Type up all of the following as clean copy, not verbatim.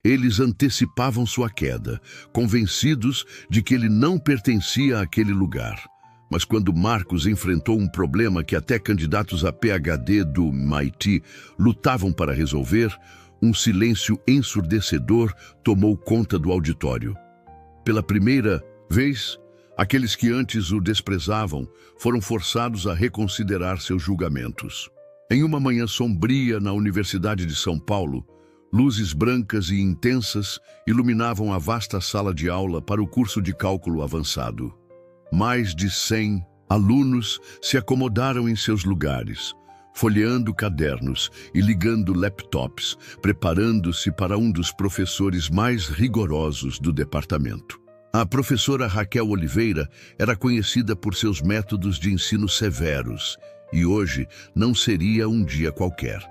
Eles antecipavam sua queda, convencidos de que ele não pertencia àquele lugar. Mas quando Marcos enfrentou um problema que até candidatos a PhD do MIT lutavam para resolver, um silêncio ensurdecedor tomou conta do auditório. Pela primeira vez, aqueles que antes o desprezavam foram forçados a reconsiderar seus julgamentos. Em uma manhã sombria na Universidade de São Paulo, luzes brancas e intensas iluminavam a vasta sala de aula para o curso de cálculo avançado. Mais de 100 alunos se acomodaram em seus lugares, folheando cadernos e ligando laptops, preparando-se para um dos professores mais rigorosos do departamento. A professora Raquel Oliveira era conhecida por seus métodos de ensino severos, e hoje não seria um dia qualquer.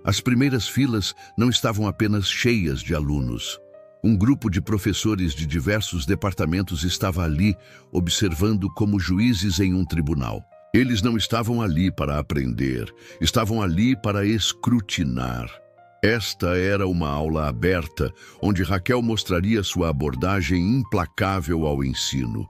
As primeiras filas não estavam apenas cheias de alunos. Um grupo de professores de diversos departamentos estava ali, observando como juízes em um tribunal. Eles não estavam ali para aprender, estavam ali para escrutinar. Esta era uma aula aberta, onde Raquel mostraria sua abordagem implacável ao ensino.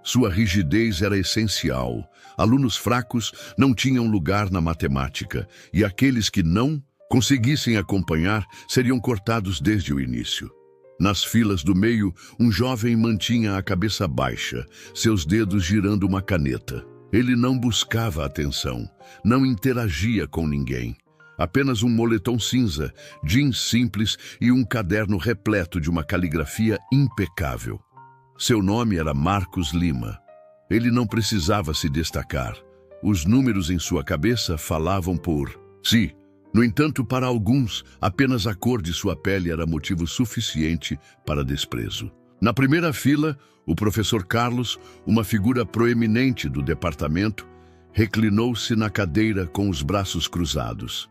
Sua rigidez era essencial. Alunos fracos não tinham lugar na matemática, e aqueles que não conseguissem acompanhar seriam cortados desde o início. Nas filas do meio, um jovem mantinha a cabeça baixa, seus dedos girando uma caneta. Ele não buscava atenção, não interagia com ninguém. Apenas um moletom cinza, jeans simples e um caderno repleto de uma caligrafia impecável. Seu nome era Marcos Lima. Ele não precisava se destacar. Os números em sua cabeça falavam por si. No entanto, para alguns, apenas a cor de sua pele era motivo suficiente para desprezo. Na primeira fila, o professor Carlos, uma figura proeminente do departamento, reclinou-se na cadeira com os braços cruzados.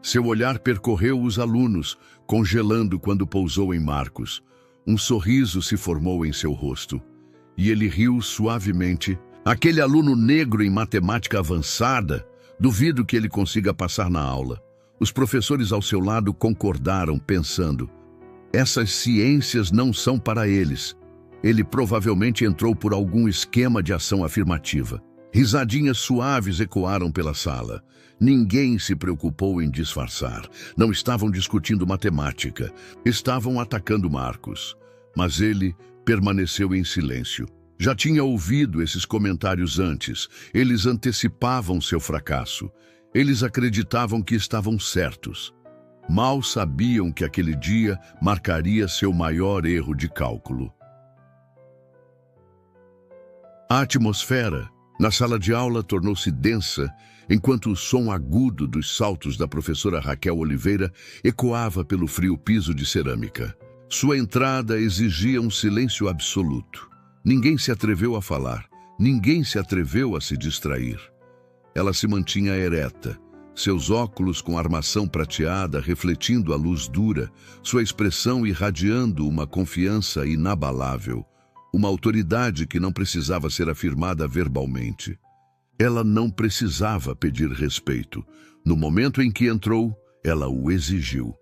Seu olhar percorreu os alunos, congelando quando pousou em Marcos. Um sorriso se formou em seu rosto, e ele riu suavemente. Aquele aluno negro em matemática avançada, duvido que ele consiga passar na aula. Os professores ao seu lado concordaram, pensando: essas ciências não são para eles. Ele provavelmente entrou por algum esquema de ação afirmativa. Risadinhas suaves ecoaram pela sala. Ninguém se preocupou em disfarçar. Não estavam discutindo matemática. Estavam atacando Marcos. Mas ele permaneceu em silêncio. Já tinha ouvido esses comentários antes. Eles antecipavam seu fracasso. Eles acreditavam que estavam certos. Mal sabiam que aquele dia marcaria seu maior erro de cálculo. A atmosfera na sala de aula tornou-se densa, enquanto o som agudo dos saltos da professora Raquel Oliveira ecoava pelo frio piso de cerâmica. Sua entrada exigia um silêncio absoluto. Ninguém se atreveu a falar, ninguém se atreveu a se distrair. Ela se mantinha ereta, seus óculos com armação prateada refletindo a luz dura, sua expressão irradiando uma confiança inabalável, uma autoridade que não precisava ser afirmada verbalmente. Ela não precisava pedir respeito. No momento em que entrou, ela o exigiu.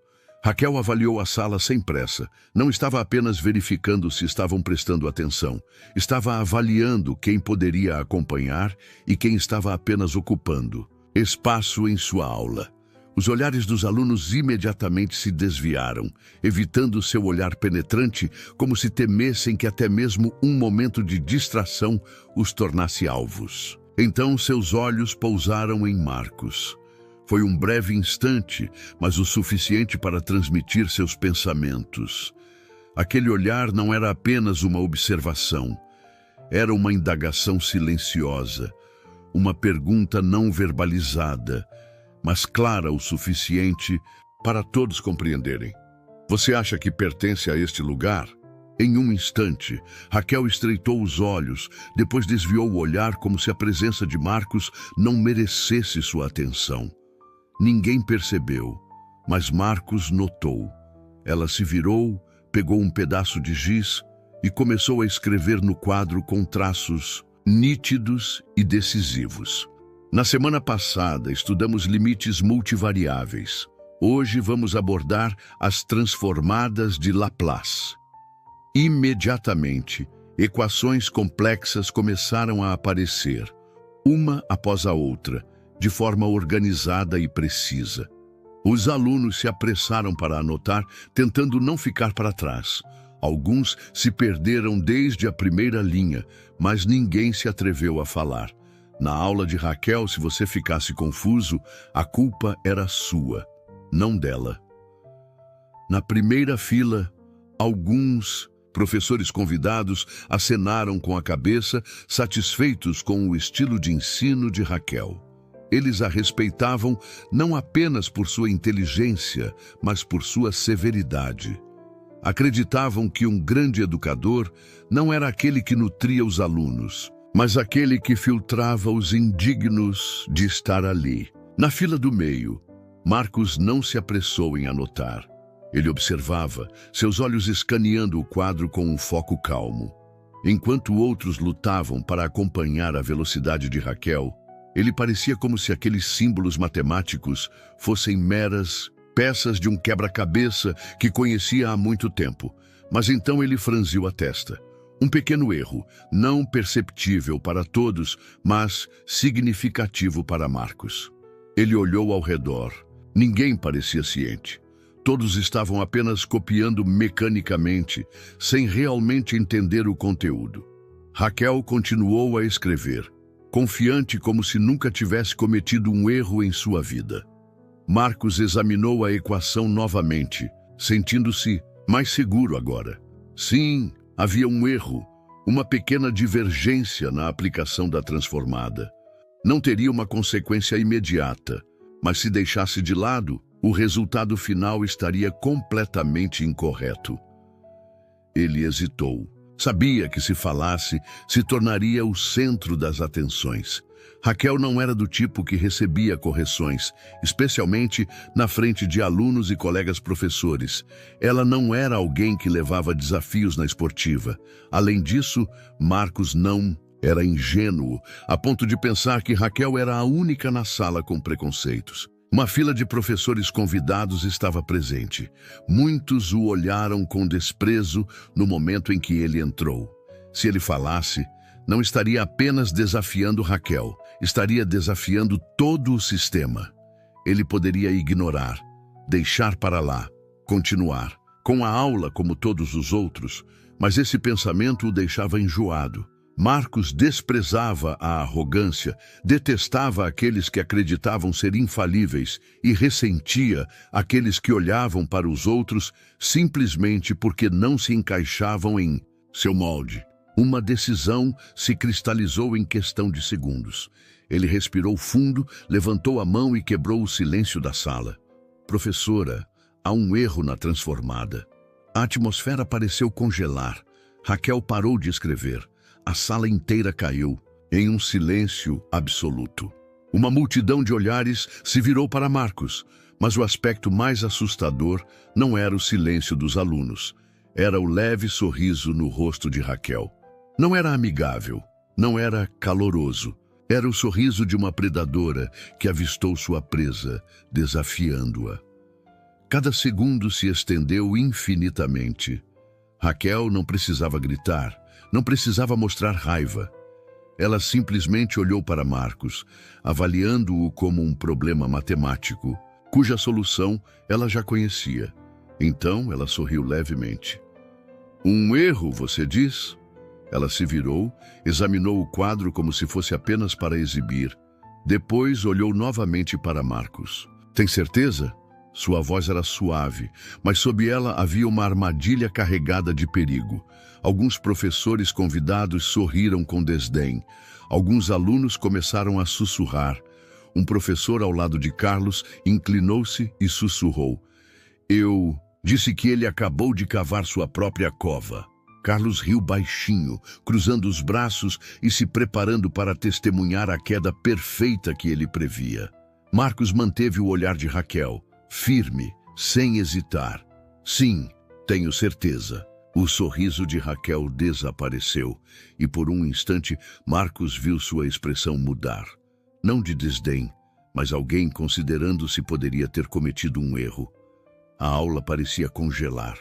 Raquel avaliou a sala sem pressa. Não estava apenas verificando se estavam prestando atenção. Estava avaliando quem poderia acompanhar e quem estava apenas ocupando espaço em sua aula. Os olhares dos alunos imediatamente se desviaram, evitando seu olhar penetrante, como se temessem que até mesmo um momento de distração os tornasse alvos. Então seus olhos pousaram em Marcos. Foi um breve instante, mas o suficiente para transmitir seus pensamentos. Aquele olhar não era apenas uma observação. Era uma indagação silenciosa, uma pergunta não verbalizada, mas clara o suficiente para todos compreenderem. Você acha que pertence a este lugar? Em um instante, Raquel estreitou os olhos, depois desviou o olhar como se a presença de Marcos não merecesse sua atenção. Ninguém percebeu, mas Marcos notou. Ela se virou, pegou um pedaço de giz e começou a escrever no quadro com traços nítidos e decisivos. Na semana passada, estudamos limites multivariáveis. Hoje vamos abordar as transformadas de Laplace. Imediatamente, equações complexas começaram a aparecer, uma após a outra, de forma organizada e precisa. Os alunos se apressaram para anotar, tentando não ficar para trás. Alguns se perderam desde a primeira linha, mas ninguém se atreveu a falar. Na aula de Raquel, se você ficasse confuso, a culpa era sua, não dela. Na primeira fila, alguns professores convidados acenaram com a cabeça, satisfeitos com o estilo de ensino de Raquel. Eles a respeitavam não apenas por sua inteligência, mas por sua severidade. Acreditavam que um grande educador não era aquele que nutria os alunos, mas aquele que filtrava os indignos de estar ali. Na fila do meio, Marcos não se apressou em anotar. Ele observava, seus olhos escaneando o quadro com um foco calmo. Enquanto outros lutavam para acompanhar a velocidade de Raquel, ele parecia como se aqueles símbolos matemáticos fossem meras peças de um quebra-cabeça que conhecia há muito tempo. Mas então ele franziu a testa. Um pequeno erro, não perceptível para todos, mas significativo para Marcos. Ele olhou ao redor. Ninguém parecia ciente. Todos estavam apenas copiando mecanicamente, sem realmente entender o conteúdo. Raquel continuou a escrever, confiante como se nunca tivesse cometido um erro em sua vida. Marcos examinou a equação novamente, sentindo-se mais seguro agora. Sim, havia um erro, uma pequena divergência na aplicação da transformada. Não teria uma consequência imediata, mas se deixasse de lado, o resultado final estaria completamente incorreto. Ele hesitou. Sabia que se falasse, se tornaria o centro das atenções. Raquel não era do tipo que recebia correções, especialmente na frente de alunos e colegas professores. Ela não era alguém que levava desafios na esportiva. Além disso, Marcos não era ingênuo, a ponto de pensar que Raquel era a única na sala com preconceitos. Uma fila de professores convidados estava presente. Muitos o olharam com desprezo no momento em que ele entrou. Se ele falasse, não estaria apenas desafiando Raquel, estaria desafiando todo o sistema. Ele poderia ignorar, deixar para lá, continuar, com a aula como todos os outros, mas esse pensamento o deixava enjoado. Marcos desprezava a arrogância, detestava aqueles que acreditavam ser infalíveis e ressentia aqueles que olhavam para os outros simplesmente porque não se encaixavam em seu molde. Uma decisão se cristalizou em questão de segundos. Ele respirou fundo, levantou a mão e quebrou o silêncio da sala. Professora, há um erro na transformada. A atmosfera pareceu congelar. Raquel parou de escrever. A sala inteira caiu, em um silêncio absoluto. Uma multidão de olhares se virou para Marcos, mas o aspecto mais assustador não era o silêncio dos alunos. Era o leve sorriso no rosto de Raquel. Não era amigável, não era caloroso. Era o sorriso de uma predadora que avistou sua presa, desafiando-a. Cada segundo se estendeu infinitamente. Raquel não precisava gritar. Não precisava mostrar raiva. Ela simplesmente olhou para Marcos, avaliando-o como um problema matemático, cuja solução ela já conhecia. Então ela sorriu levemente. Um erro, você diz? Ela se virou, examinou o quadro como se fosse apenas para exibir. Depois olhou novamente para Marcos. Tem certeza? Sua voz era suave, mas sob ela havia uma armadilha carregada de perigo. Alguns professores convidados sorriram com desdém. Alguns alunos começaram a sussurrar. Um professor ao lado de Carlos inclinou-se e sussurrou. Eu disse que ele acabou de cavar sua própria cova. Carlos riu baixinho, cruzando os braços e se preparando para testemunhar a queda perfeita que ele previa. Marcos manteve o olhar de Raquel, firme, sem hesitar. Sim, tenho certeza. O sorriso de Raquel desapareceu e por um instante Marcos viu sua expressão mudar. Não de desdém, mas alguém considerando-se poderia ter cometido um erro. A aula parecia congelar.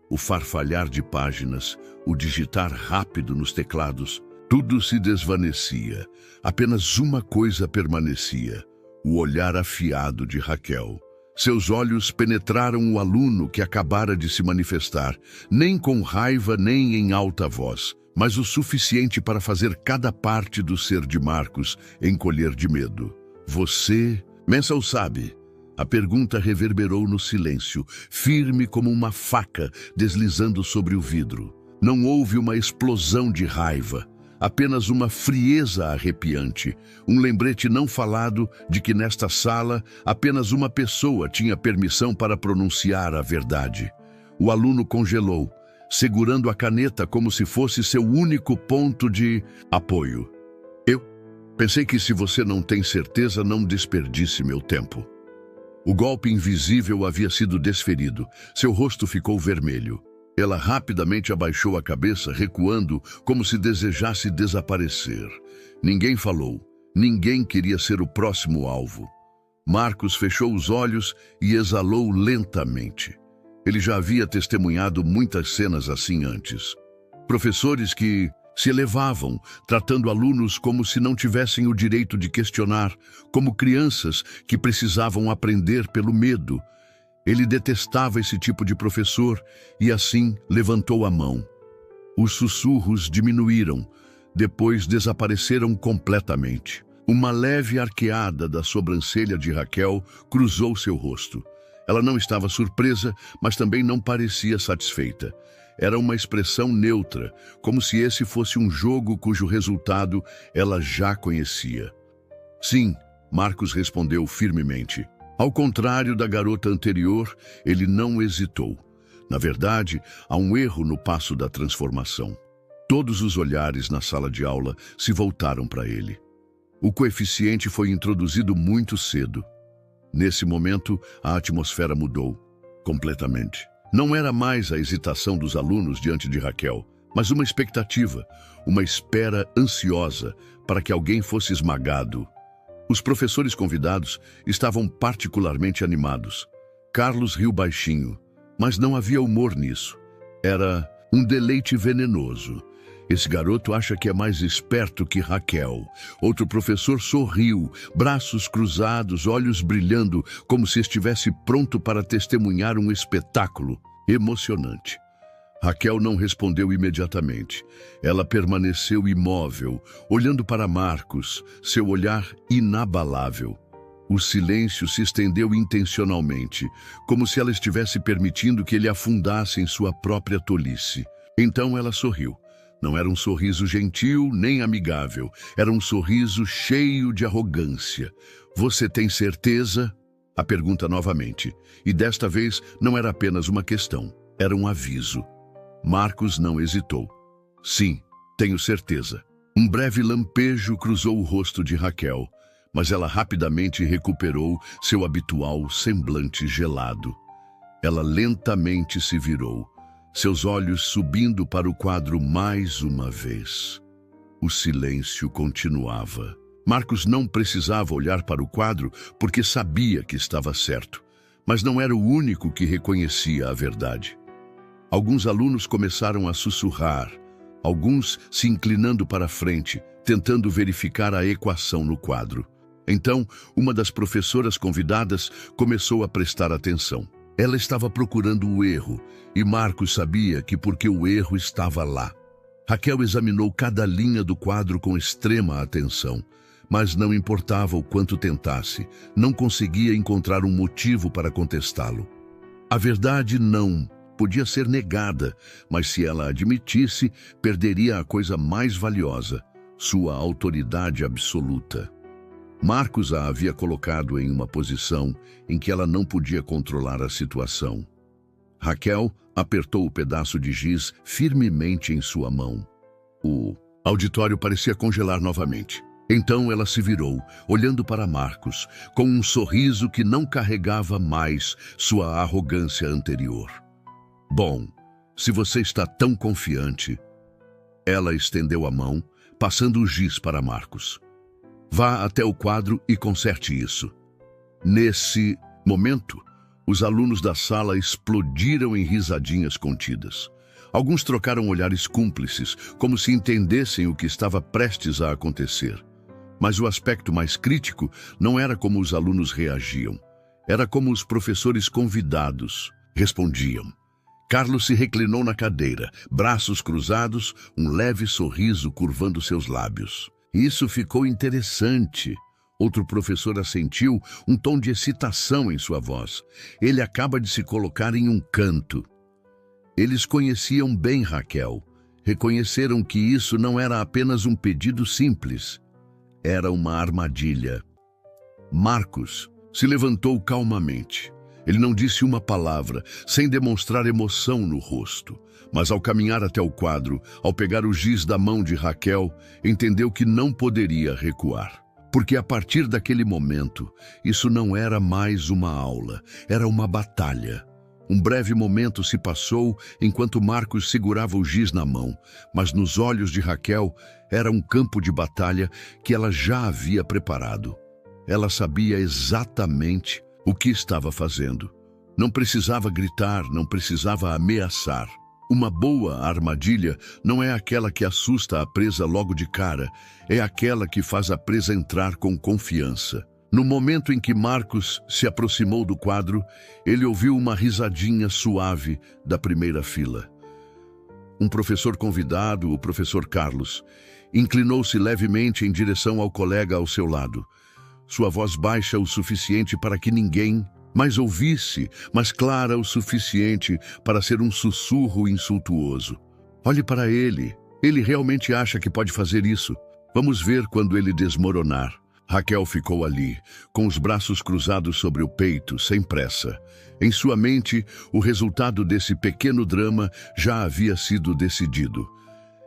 O farfalhar de páginas, o digitar rápido nos teclados, tudo se desvanecia. Apenas uma coisa permanecia: o olhar afiado de Raquel. Seus olhos penetraram o aluno que acabara de se manifestar, nem com raiva nem em alta voz, mas o suficiente para fazer cada parte do ser de Marcos encolher de medo. Você, Mensel sabe? A pergunta reverberou no silêncio, firme como uma faca deslizando sobre o vidro. Não houve uma explosão de raiva, apenas uma frieza arrepiante, um lembrete não falado de que nesta sala apenas uma pessoa tinha permissão para pronunciar a verdade. O aluno congelou, segurando a caneta como se fosse seu único ponto de apoio. Eu pensei que se você não tem certeza, não desperdice meu tempo. O golpe invisível havia sido desferido. Seu rosto ficou vermelho. Ela rapidamente abaixou a cabeça, recuando, como se desejasse desaparecer. Ninguém falou. Ninguém queria ser o próximo alvo. Marcos fechou os olhos e exalou lentamente. Ele já havia testemunhado muitas cenas assim antes. Professores que se elevavam, tratando alunos como se não tivessem o direito de questionar, como crianças que precisavam aprender pelo medo. Ele detestava esse tipo de professor e assim levantou a mão. Os sussurros diminuíram, depois desapareceram completamente. Uma leve arqueada da sobrancelha de Raquel cruzou seu rosto. Ela não estava surpresa, mas também não parecia satisfeita. Era uma expressão neutra, como se esse fosse um jogo cujo resultado ela já conhecia. Sim, Marcos respondeu firmemente. Ao contrário da garota anterior, ele não hesitou. Na verdade, há um erro no passo da transformação. Todos os olhares na sala de aula se voltaram para ele. O coeficiente foi introduzido muito cedo. Nesse momento, a atmosfera mudou completamente. Não era mais a hesitação dos alunos diante de Raquel, mas uma expectativa, uma espera ansiosa para que alguém fosse esmagado. Os professores convidados estavam particularmente animados. Carlos riu baixinho, mas não havia humor nisso. Era um deleite venenoso. Esse garoto acha que é mais esperto que Raquel. Outro professor sorriu, braços cruzados, olhos brilhando, como se estivesse pronto para testemunhar um espetáculo emocionante. Raquel não respondeu imediatamente. Ela permaneceu imóvel, olhando para Marcos, seu olhar inabalável. O silêncio se estendeu intencionalmente, como se ela estivesse permitindo que ele afundasse em sua própria tolice. Então ela sorriu. Não era um sorriso gentil nem amigável. Era um sorriso cheio de arrogância. Você tem certeza? A pergunta novamente. E desta vez não era apenas uma questão. Era um aviso. Marcos não hesitou. Sim, tenho certeza. Um breve lampejo cruzou o rosto de Raquel, mas ela rapidamente recuperou seu habitual semblante gelado. Ela lentamente se virou, seus olhos subindo para o quadro mais uma vez. O silêncio continuava. Marcos não precisava olhar para o quadro porque sabia que estava certo, mas não era o único que reconhecia a verdade. Alguns alunos começaram a sussurrar, alguns se inclinando para a frente, tentando verificar a equação no quadro. Então, uma das professoras convidadas começou a prestar atenção. Ela estava procurando o erro, e Marcos sabia que porque o erro estava lá. Raquel examinou cada linha do quadro com extrema atenção, mas não importava o quanto tentasse, não conseguia encontrar um motivo para contestá-lo. A verdade não podia ser negada, mas se ela admitisse, perderia a coisa mais valiosa, sua autoridade absoluta. Marcos a havia colocado em uma posição em que ela não podia controlar a situação. Raquel apertou o pedaço de giz firmemente em sua mão. O auditório parecia congelar novamente. Então ela se virou, olhando para Marcos, com um sorriso que não carregava mais sua arrogância anterior. Bom, se você está tão confiante... Ela estendeu a mão, passando o giz para Marcos. Vá até o quadro e conserte isso. Nesse momento, os alunos da sala explodiram em risadinhas contidas. Alguns trocaram olhares cúmplices, como se entendessem o que estava prestes a acontecer. Mas o aspecto mais crítico não era como os alunos reagiam. Era como os professores convidados respondiam. Carlos se reclinou na cadeira, braços cruzados, um leve sorriso curvando seus lábios. Isso ficou interessante. Outro professor assentiu, um tom de excitação em sua voz. Ele acaba de se colocar em um canto. Eles conheciam bem Raquel. Reconheceram que isso não era apenas um pedido simples. Era uma armadilha. Marcos se levantou calmamente. Ele não disse uma palavra, sem demonstrar emoção no rosto. Mas ao caminhar até o quadro, ao pegar o giz da mão de Raquel, entendeu que não poderia recuar. Porque a partir daquele momento, isso não era mais uma aula, era uma batalha. Um breve momento se passou enquanto Marcos segurava o giz na mão, mas nos olhos de Raquel era um campo de batalha que ela já havia preparado. Ela sabia exatamente o que estava fazendo. Não precisava gritar, não precisava ameaçar. Uma boa armadilha não é aquela que assusta a presa logo de cara, é aquela que faz a presa entrar com confiança. No momento em que Marcos se aproximou do quadro, ele ouviu uma risadinha suave da primeira fila. Um professor convidado, o professor Carlos, inclinou-se levemente em direção ao colega ao seu lado. Sua voz baixa o suficiente para que ninguém mais ouvisse, mas clara o suficiente para ser um sussurro insultuoso. Olhe para ele. Ele realmente acha que pode fazer isso. Vamos ver quando ele desmoronar. Raquel ficou ali, com os braços cruzados sobre o peito, sem pressa. Em sua mente, o resultado desse pequeno drama já havia sido decidido.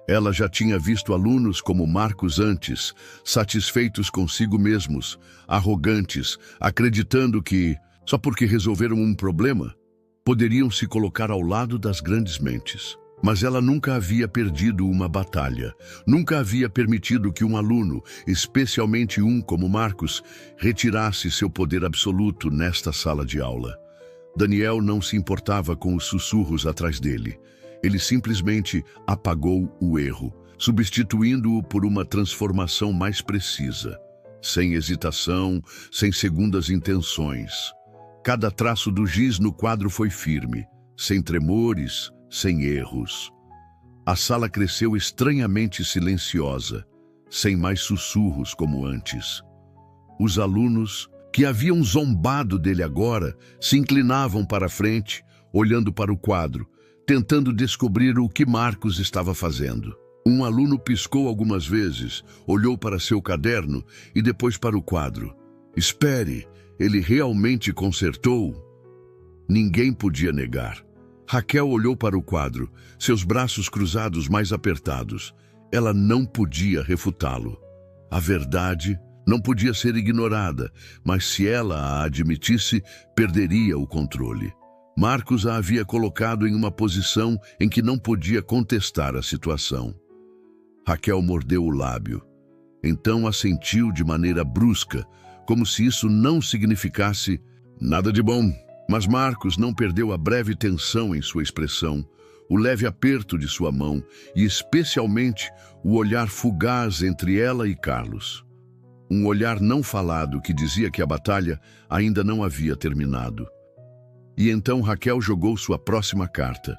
Ela já tinha visto alunos como Marcos antes, satisfeitos consigo mesmos, arrogantes, acreditando que, só porque resolveram um problema, poderiam se colocar ao lado das grandes mentes. Mas ela nunca havia perdido uma batalha, nunca havia permitido que um aluno, especialmente um como Marcos, retirasse seu poder absoluto nesta sala de aula. Daniel não se importava com os sussurros atrás dele. Ele simplesmente apagou o erro, substituindo-o por uma transformação mais precisa, sem hesitação, sem segundas intenções. Cada traço do giz no quadro foi firme, sem tremores, sem erros. A sala cresceu estranhamente silenciosa, sem mais sussurros como antes. Os alunos, que haviam zombado dele agora, se inclinavam para a frente, olhando para o quadro, tentando descobrir o que Marcos estava fazendo. Um aluno piscou algumas vezes, olhou para seu caderno e depois para o quadro. Espere, ele realmente consertou? Ninguém podia negar. Raquel olhou para o quadro, seus braços cruzados mais apertados. Ela não podia refutá-lo. A verdade não podia ser ignorada, mas se ela a admitisse, perderia o controle. Marcos a havia colocado em uma posição em que não podia contestar a situação. Raquel mordeu o lábio. Então assentiu de maneira brusca, como se isso não significasse nada de bom. Mas Marcos não perdeu a breve tensão em sua expressão, o leve aperto de sua mão e, especialmente, o olhar fugaz entre ela e Carlos. Um olhar não falado que dizia que a batalha ainda não havia terminado. E então Raquel jogou sua próxima carta.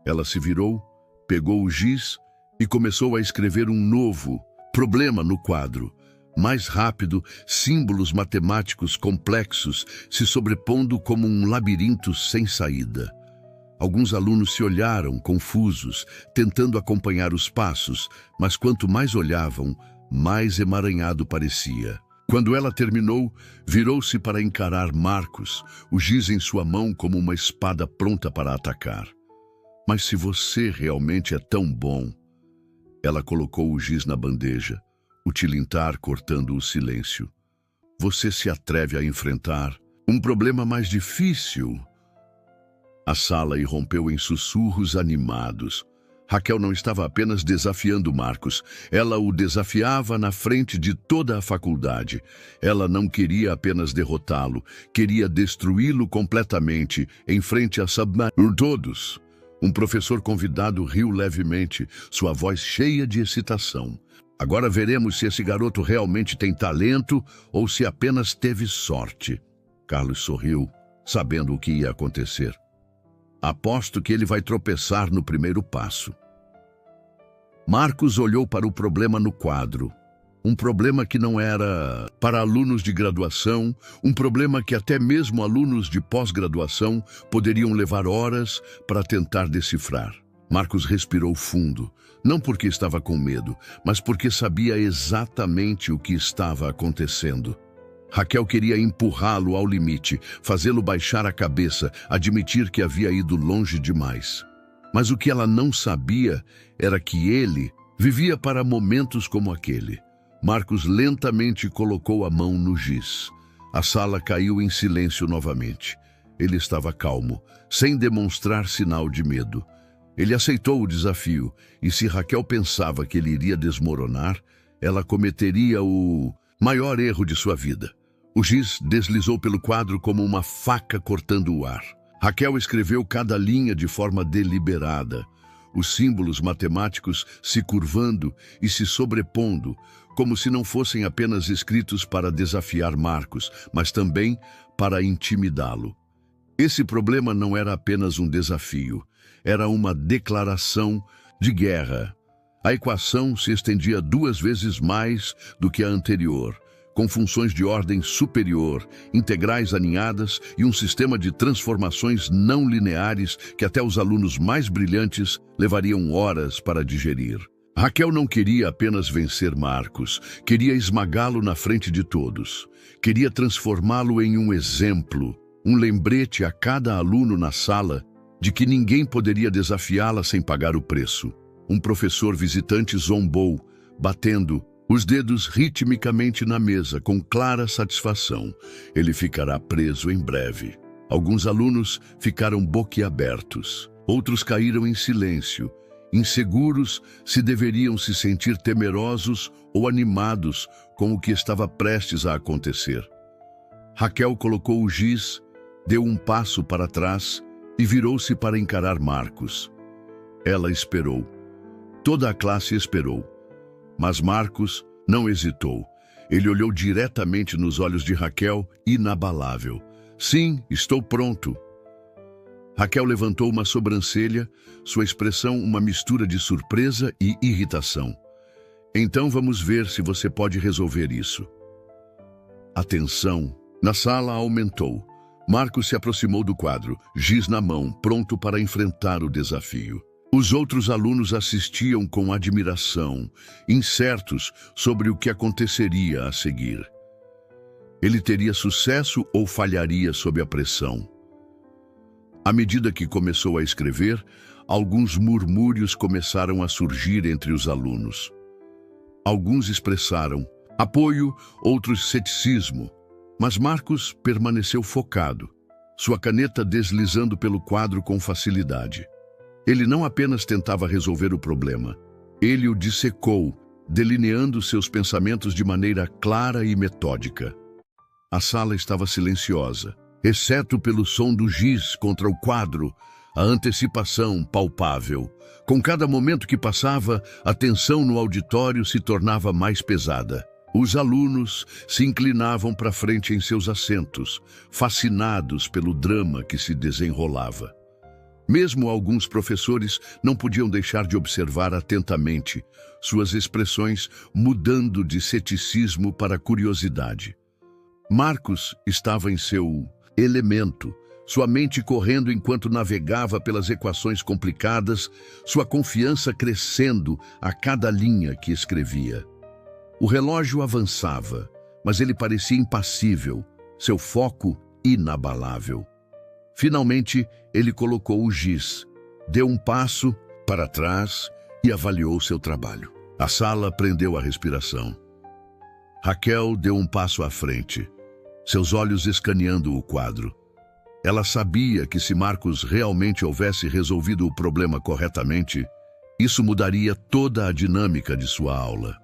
Ela se virou, pegou o giz e começou a escrever um novo problema no quadro. Mais rápido, símbolos matemáticos complexos se sobrepondo como um labirinto sem saída. Alguns alunos se olharam, confusos, tentando acompanhar os passos, mas quanto mais olhavam, mais emaranhado parecia. Quando ela terminou, virou-se para encarar Marcos, o giz em sua mão como uma espada pronta para atacar. Mas se você realmente é tão bom... Ela colocou o giz na bandeja, o tilintar cortando o silêncio. Você se atreve a enfrentar um problema mais difícil? A sala irrompeu em sussurros animados. Raquel não estava apenas desafiando Marcos, ela o desafiava na frente de toda a faculdade. Ela não queria apenas derrotá-lo, queria destruí-lo completamente em frente a todos. Um professor convidado riu levemente, sua voz cheia de excitação. Agora veremos se esse garoto realmente tem talento ou se apenas teve sorte. Carlos sorriu, sabendo o que ia acontecer. Aposto que ele vai tropeçar no primeiro passo. Marcos olhou para o problema no quadro. Um problema que não era para alunos de graduação, um problema que até mesmo alunos de pós-graduação poderiam levar horas para tentar decifrar. Marcos respirou fundo, não porque estava com medo, mas porque sabia exatamente o que estava acontecendo. Raquel queria empurrá-lo ao limite, fazê-lo baixar a cabeça, admitir que havia ido longe demais. Mas o que ela não sabia era que ele vivia para momentos como aquele. Marcos lentamente colocou a mão no giz. A sala caiu em silêncio novamente. Ele estava calmo, sem demonstrar sinal de medo. Ele aceitou o desafio, e se Raquel pensava que ele iria desmoronar, ela cometeria o maior erro de sua vida. O giz deslizou pelo quadro como uma faca cortando o ar. Raquel escreveu cada linha de forma deliberada, os símbolos matemáticos se curvando e se sobrepondo, como se não fossem apenas escritos para desafiar Marcos, mas também para intimidá-lo. Esse problema não era apenas um desafio, era uma declaração de guerra. A equação se estendia 2 vezes mais do que a anterior, com funções de ordem superior, integrais aninhadas e um sistema de transformações não lineares que até os alunos mais brilhantes levariam horas para digerir. Raquel não queria apenas vencer Marcos, queria esmagá-lo na frente de todos. Queria transformá-lo em um exemplo, um lembrete a cada aluno na sala de que ninguém poderia desafiá-la sem pagar o preço. Um professor visitante zombou, batendo os dedos ritmicamente na mesa, com clara satisfação. Ele ficará preso em breve. Alguns alunos ficaram boquiabertos. Outros caíram em silêncio, inseguros se deveriam se sentir temerosos ou animados com o que estava prestes a acontecer. Raquel colocou o giz, deu um passo para trás e virou-se para encarar Marcos. Ela esperou. Toda a classe esperou. Mas Marcos não hesitou. Ele olhou diretamente nos olhos de Raquel, inabalável. Sim, estou pronto. Raquel levantou uma sobrancelha, sua expressão uma mistura de surpresa e irritação. Então vamos ver se você pode resolver isso. A tensão na sala aumentou. Marcos se aproximou do quadro, giz na mão, pronto para enfrentar o desafio. Os outros alunos assistiam com admiração, incertos sobre o que aconteceria a seguir. Ele teria sucesso ou falharia sob a pressão? À medida que começou a escrever, alguns murmúrios começaram a surgir entre os alunos. Alguns expressaram apoio, outros ceticismo, mas Marcos permaneceu focado, sua caneta deslizando pelo quadro com facilidade. Ele não apenas tentava resolver o problema, ele o dissecou, delineando seus pensamentos de maneira clara e metódica. A sala estava silenciosa, exceto pelo som do giz contra o quadro, a antecipação palpável. Com cada momento que passava, a tensão no auditório se tornava mais pesada. Os alunos se inclinavam para frente em seus assentos, fascinados pelo drama que se desenrolava. Mesmo alguns professores não podiam deixar de observar atentamente, suas expressões mudando de ceticismo para curiosidade. Marcos estava em seu elemento, sua mente correndo enquanto navegava pelas equações complicadas, sua confiança crescendo a cada linha que escrevia. O relógio avançava, mas ele parecia impassível, seu foco inabalável. Finalmente, ele colocou o giz, deu um passo para trás e avaliou seu trabalho. A sala prendeu a respiração. Raquel deu um passo à frente, seus olhos escaneando o quadro. Ela sabia que se Marcos realmente houvesse resolvido o problema corretamente, Isso mudaria toda a dinâmica de sua aula.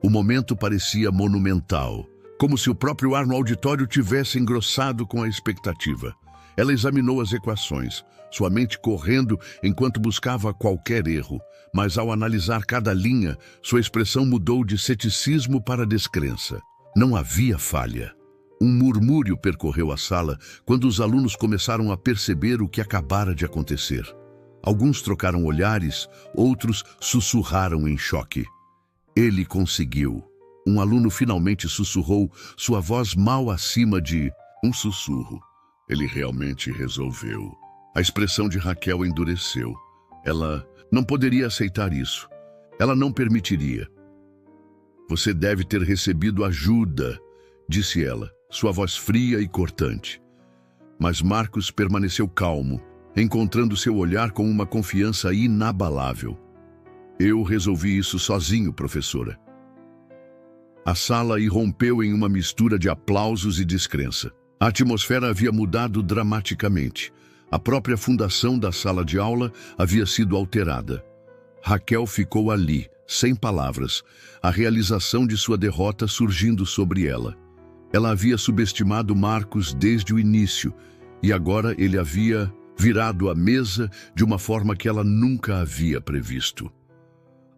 O momento parecia monumental, como se o próprio ar no auditório tivesse engrossado com a expectativa. Ela examinou as equações, sua mente correndo enquanto buscava qualquer erro, mas ao analisar cada linha, sua expressão mudou de ceticismo para descrença. Não havia falha. Um murmúrio percorreu a sala quando os alunos começaram a perceber o que acabara de acontecer. Alguns trocaram olhares, outros sussurraram em choque. Ele conseguiu. Um aluno finalmente sussurrou, sua voz mal acima de um sussurro. Ele realmente resolveu. A expressão de Raquel endureceu. Ela não poderia aceitar isso. Ela não permitiria. Você deve ter recebido ajuda, disse ela, sua voz fria e cortante. Mas Marcos permaneceu calmo, encontrando seu olhar com uma confiança inabalável. Eu resolvi isso sozinho, professora. A sala irrompeu em uma mistura de aplausos e descrença. A atmosfera havia mudado dramaticamente. A própria fundação da sala de aula havia sido alterada. Raquel ficou ali, sem palavras, a realização de sua derrota surgindo sobre ela. Ela havia subestimado Marcos desde o início, e agora ele havia virado a mesa de uma forma que ela nunca havia previsto.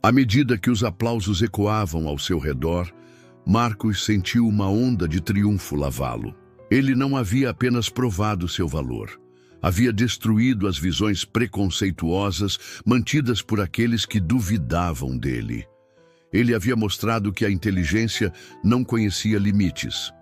À medida que os aplausos ecoavam ao seu redor, Marcos sentiu uma onda de triunfo lavá-lo. Ele não havia apenas provado seu valor, havia destruído as visões preconceituosas mantidas por aqueles que duvidavam dele. Ele havia mostrado que a inteligência não conhecia limites,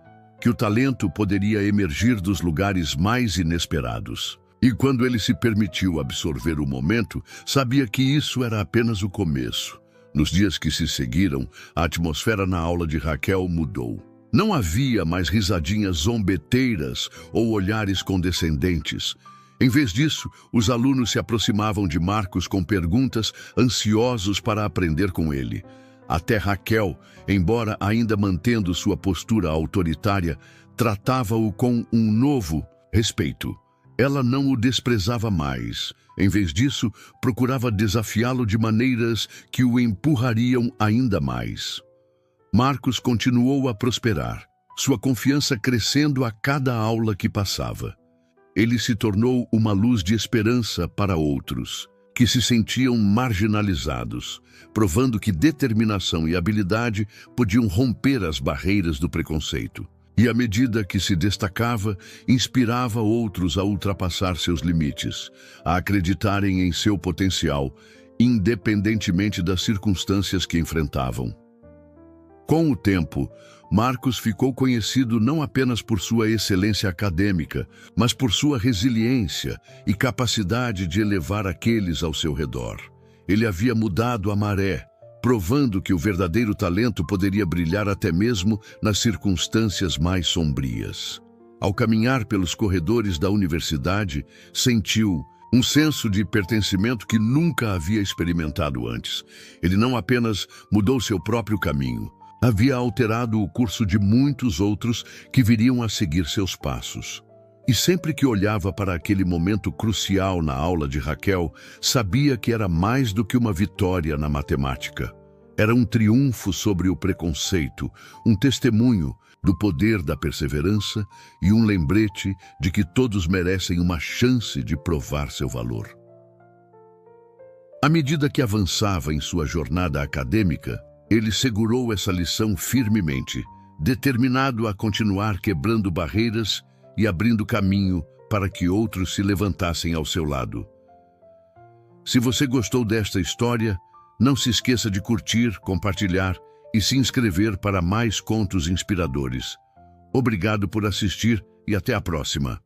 que o talento poderia emergir dos lugares mais inesperados. E quando ele se permitiu absorver o momento, sabia que isso era apenas o começo. Nos dias que se seguiram, a atmosfera na aula de Raquel mudou. Não havia mais risadinhas zombeteiras ou olhares condescendentes. Em vez disso, os alunos se aproximavam de Marcos com perguntas, ansiosos para aprender com ele. Até Raquel, embora ainda mantendo sua postura autoritária, tratava-o com um novo respeito. Ela não o desprezava mais. Em vez disso, procurava desafiá-lo de maneiras que o empurrariam ainda mais. Marcos continuou a prosperar, sua confiança crescendo a cada aula que passava. Ele se tornou uma luz de esperança para outros, que se sentiam marginalizados, provando que determinação e habilidade podiam romper as barreiras do preconceito. E à medida que se destacava, inspirava outros a ultrapassar seus limites, a acreditarem em seu potencial, independentemente das circunstâncias que enfrentavam. Com o tempo, Marcos ficou conhecido não apenas por sua excelência acadêmica, mas por sua resiliência e capacidade de elevar aqueles ao seu redor. Ele havia mudado a maré, provando que o verdadeiro talento poderia brilhar até mesmo nas circunstâncias mais sombrias. Ao caminhar pelos corredores da universidade, sentiu um senso de pertencimento que nunca havia experimentado antes. Ele não apenas mudou seu próprio caminho, havia alterado o curso de muitos outros que viriam a seguir seus passos. E sempre que olhava para aquele momento crucial na aula de Raquel, sabia que era mais do que uma vitória na matemática. Era um triunfo sobre o preconceito, um testemunho do poder da perseverança e um lembrete de que todos merecem uma chance de provar seu valor. À medida que avançava em sua jornada acadêmica, ele segurou essa lição firmemente, determinado a continuar quebrando barreiras e abrindo caminho para que outros se levantassem ao seu lado. Se você gostou desta história, não se esqueça de curtir, compartilhar e se inscrever para mais contos inspiradores. Obrigado por assistir e até a próxima.